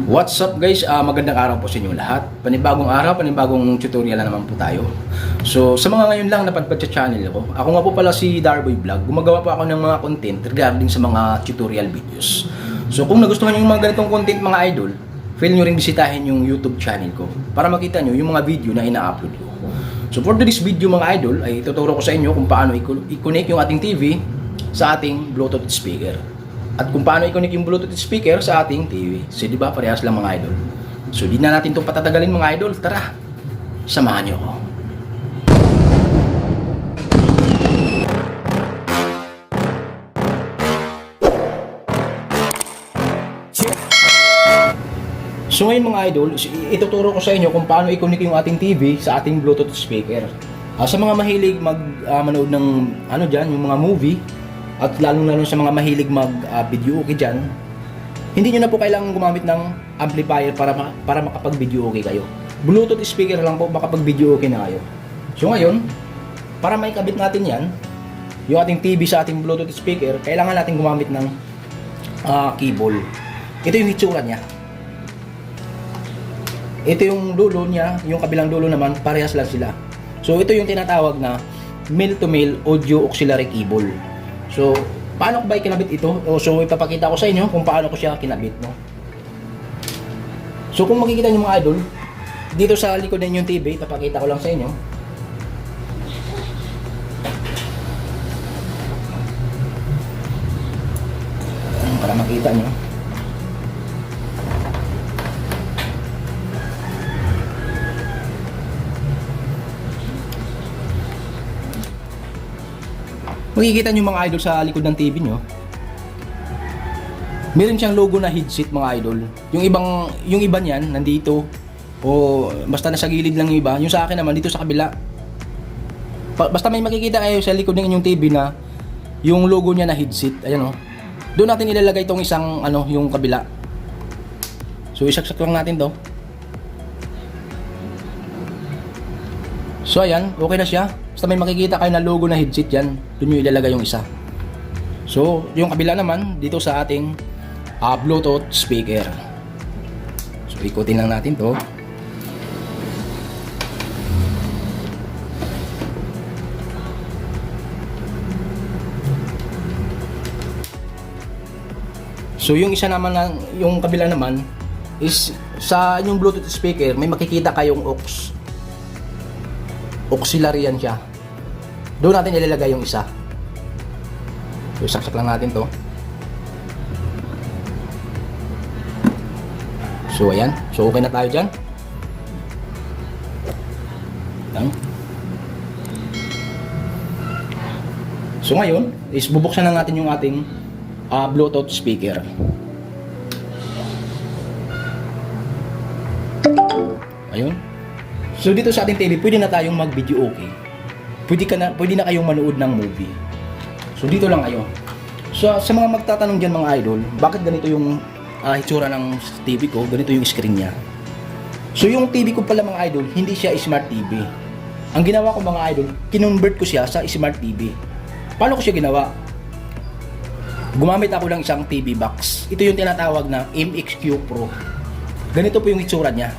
What's up guys? Magandang araw po sa inyo lahat. Panibagong araw, panibagong tutorial na naman po tayo. So sa mga ngayon lang napadpad sa channel ko, ako nga po pala si Darboy Vlog. Gumagawa po ako ng mga content regarding sa mga tutorial videos. So kung nagustuhan nyo yung mga ganitong content mga idol, feel nyo rin bisitahin yung YouTube channel ko para makita nyo yung mga video na ina-upload ko. So for this video mga idol, ay tuturo ko sa inyo kung paano i-connect yung ating TV sa ating Bluetooth speaker. At kung paano i-connect yung Bluetooth speaker sa ating TV. So, di ba? Parehas lang mga idol. So, di na natin itong patatagalin mga idol. Tara, samahan nyo ako. So, ngayon mga idol, ituturo ko sa inyo kung paano i-connect yung ating TV sa ating Bluetooth speaker. Sa mga mahilig manood ng yung mga movie, at lalong-lalo sa mga mahilig mag-video okay dyan, hindi nyo na po kailangan gumamit ng amplifier para makapag-video okay kayo. Bluetooth speaker lang po makapag-video okay na kayo. So ngayon, para maikabit natin yan, yung ating TV sa ating Bluetooth speaker, kailangan natin gumamit ng cable. Ito yung hitsura niya. Ito yung dulo niya, yung kabilang dulo naman, parehas lang sila. So ito yung tinatawag na male-to-male audio auxiliary cable. So, paano ko ba kinabit ito? So, ipapakita ko sa inyo kung paano ko siya kinabit, no? So, kung makikita niyo mga idol, dito sa likod ng yung TV, ipapakita ko lang sa inyo. Para makita niyo. Makikita nyo mga idol sa likod ng TV nyo, meron siyang logo na headset mga idol. Yung iba niyan nandito o basta nasa gilid lang yung iba. Yung sa akin naman dito sa kabila. Basta may makikita kayo sa likod ng inyong TV na yung logo niya na headset. Ayan o. Doon natin ilalagay itong isang yung kabila. So isaksak lang natin to. So ayan, okay na siya. Basta may makikita kayo na logo na headset dyan, doon nyo ilalagay yung isa. So, yung kabila naman, dito sa ating Bluetooth speaker. So, ikutin lang natin to. So, yung isa naman, yung kabila naman, is sa yung Bluetooth speaker, may makikita kayong auxiliary yan siya. Doon natin ilalagay yung isa. So, isaksak lang natin to. So, ayan. So, okay na tayo dyan. Ayan. So, ngayon, is bubuksan na natin yung ating Bluetooth speaker. Ayun. So, dito sa ating TV, pwede na tayong mag-video okay. Pwede na kayong manood ng movie. So dito lang kayo. So sa mga magtatanong diyan mga idol, bakit ganito yung hitsura ng TV ko, ganito yung screen niya. So yung TV ko pala mga idol, hindi siya smart TV. Ang ginawa ko mga idol, kinonvert ko siya sa smart TV. Paano ko siya ginawa? Gumamit ako ng isang TV box. Ito yung tinatawag na MXQ Pro. Ganito po yung hitsura niya.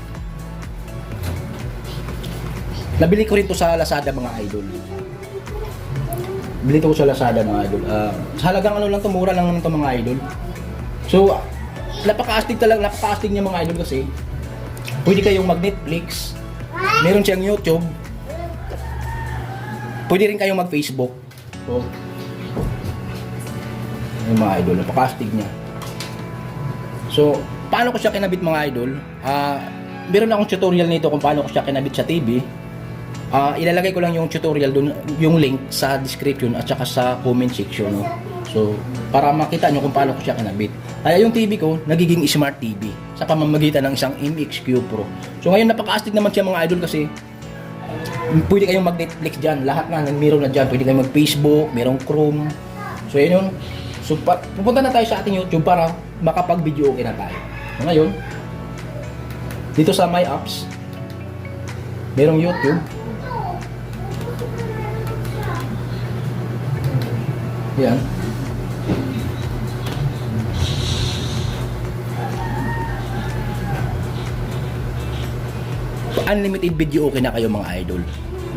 Nabili ko rin to sa Lazada mga idol. Bili ko sa Lazada mga idol. Sa halagang lang to, mura lang naman to mga idol. So, napaka-astig niya mga idol kasi pwede kayong mag-Netflix. Meron siyang YouTube. Pwede rin kayong mag-Facebook. So, yung mga idol, napaka-astig niya. So, paano ko siya kinabit mga idol? Meron akong tutorial nito kung paano ko siya kinabit sa TV. Ilalagay ko lang yung tutorial doon, yung link sa description at saka sa comment section, no? So, para makita nyo kung paano ko siya kinabit. Kaya yung TV ko, nagiging smart TV sa pamamagitan ng isang MXQ Pro. So, ngayon napaka-astig naman siya mga idol kasi pwede kayong mag-Netflix dyan. Lahat na, meron na dyan. Pwede kayong mag-Facebook, merong Chrome. So, yun yun. So, pupunta na tayo sa ating YouTube para makapag-video okay na tayo. So, ngayon, dito sa My Apps, merong YouTube. Yan. So unlimited video okay na kayo mga idol.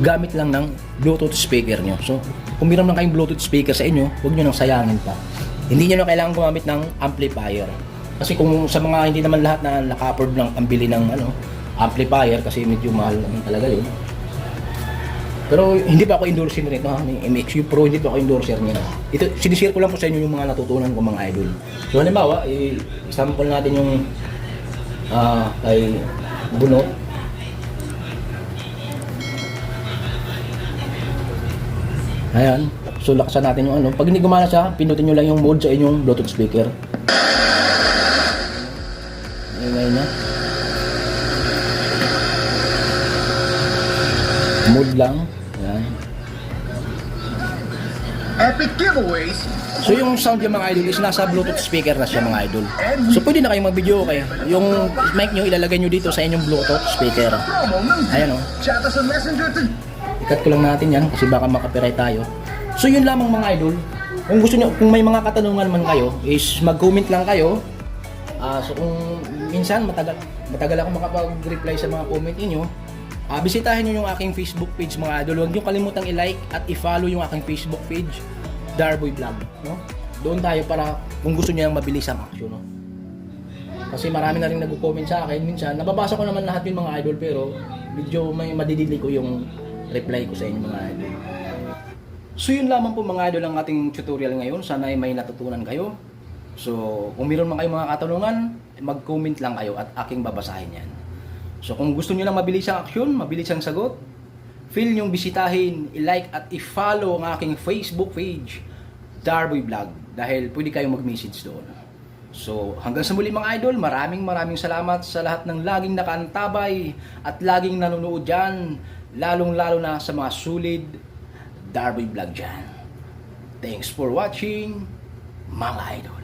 Gamit lang ng Bluetooth speaker nyo. So kung meron lang kayong Bluetooth speaker sa inyo, huwag nyo nang sayangin pa. Hindi nyo na kailangan gumamit ng amplifier. Kasi kung sa mga hindi naman lahat na naka-afford lang ang bili ng amplifier kasi medyo mahal naman talaga yun. Pero hindi pa ako endorser nito ni MXU Pro, hindi pa ako endorser niya. Ito, sinishare ko lang po sa inyo yung mga natutunan ko mga idol. So halimbawa, i-sample natin yung kay Bunot. Ayan. So laksan natin yung Pag hindi gumana siya, pinutin nyo lang yung mode sa inyong Bluetooth speaker. Ingay na. Mode lang. Ayan. Epic giveaways. So yung sound yung mga idol is nasa Bluetooth speaker na siya mga idol. So pwede na kayong mag-video okay. Yung mic nyo ilalagay nyo dito sa inyong Bluetooth speaker. Ayan o. Chat us on Messenger to Ikat ko lang natin yan kasi baka makapiright tayo. So yun lamang mga idol. Kung gusto nyo, kung may mga katanungan man kayo, is mag-comment lang kayo. So kung minsan matagal ako makapag-reply sa mga comment niyo, bisitahin nyo yung aking Facebook page mga idol. Huwag nyo kalimutang i-like at i-follow yung aking Facebook page, Darboy Vlog. No? Doon tayo para kung gusto nyo yung mabilis ang action. No? Kasi marami na rin nag-comment sa akin. Minsan, nababasa ko naman lahat yung mga idol pero medyo may madidili ko yung reply ko sa inyo mga idol. So yun lamang po mga idol ang ating tutorial ngayon. Sana ay may natutunan kayo. So kung meron man kayong mga katanungan, mag-comment lang kayo at aking babasahin yan. So kung gusto niyo lang mabilis ang aksyon, mabilis ang sagot, feel nyong bisitahin, i-like at i-follow ang aking Facebook page, Darboy Vlog, dahil pwede kayong mag-message doon. So hanggang sa muli mga idol, maraming salamat sa lahat ng laging nakaantabay at laging nanonood dyan, lalong-lalo na sa mga solid Darboy Vlog dyan. Thanks for watching, mga idol.